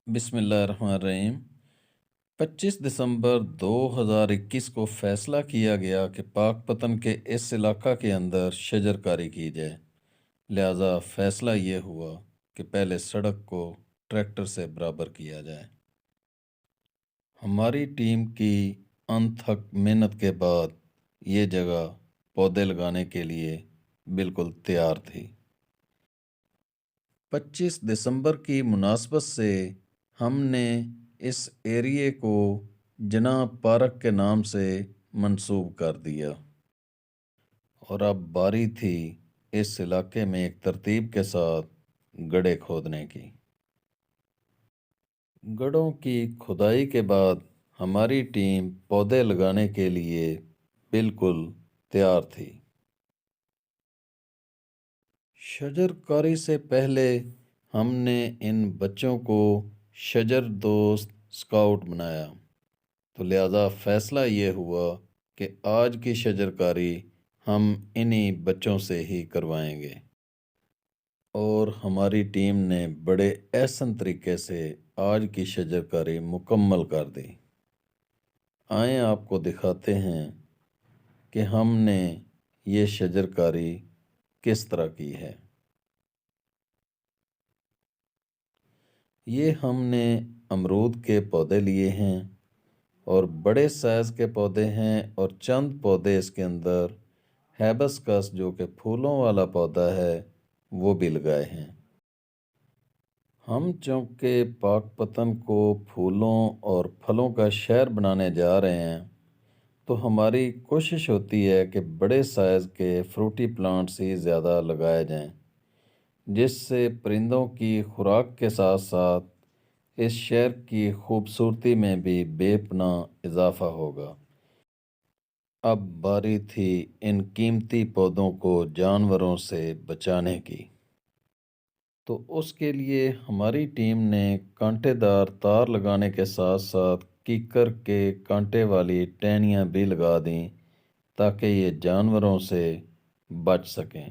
بسم اللہ الرحمن الرحیم 25 دسمبر 2021 کو فیصلہ کیا گیا کہ پاک پتن کے اس علاقہ کے اندر شجر کاری کی جائے، لہذا فیصلہ یہ ہوا کہ پہلے سڑک کو ٹریکٹر سے برابر کیا جائے۔ ہماری ٹیم کی انتھک محنت کے بعد یہ جگہ پودے لگانے کے لیے بالکل تیار تھی۔ 25 دسمبر کی مناسبت سے ہم نے اس ایریے کو جناح پارک کے نام سے منسوب کر دیا، اور اب باری تھی اس علاقے میں ایک ترتیب کے ساتھ گڑھے کھودنے کی۔ گڑھوں کی کھدائی کے بعد ہماری ٹیم پودے لگانے کے لیے بالکل تیار تھی۔ شجر کاری سے پہلے ہم نے ان بچوں کو شجر دوست سکاؤٹ بنایا، تو لہذا فیصلہ یہ ہوا کہ آج کی شجر کاری ہم انہی بچوں سے ہی کروائیں گے، اور ہماری ٹیم نے بڑے احسن طریقے سے آج کی شجر کاری مکمل کر دی۔ آئیں آپ کو دکھاتے ہیں کہ ہم نے یہ شجر کاری کس طرح کی ہے۔ یہ ہم نے امرود کے پودے لیے ہیں، اور بڑے سائز کے پودے ہیں، اور چند پودے اس کے اندر ہیبسکس جو کہ پھولوں والا پودا ہے وہ بھی لگائے ہیں۔ ہم چونکہ پاک پتن کو پھولوں اور پھلوں کا شہر بنانے جا رہے ہیں، تو ہماری کوشش ہوتی ہے کہ بڑے سائز کے فروٹی پلانٹس ہی زیادہ لگائے جائیں، جس سے پرندوں کی خوراک کے ساتھ ساتھ اس شہر کی خوبصورتی میں بھی بے پناہ اضافہ ہوگا۔ اب باری تھی ان قیمتی پودوں کو جانوروں سے بچانے کی، تو اس کے لیے ہماری ٹیم نے کانٹے دار تار لگانے کے ساتھ ساتھ کیکر کے کانٹے والی ٹہنیاں بھی لگا دیں تاکہ یہ جانوروں سے بچ سکیں۔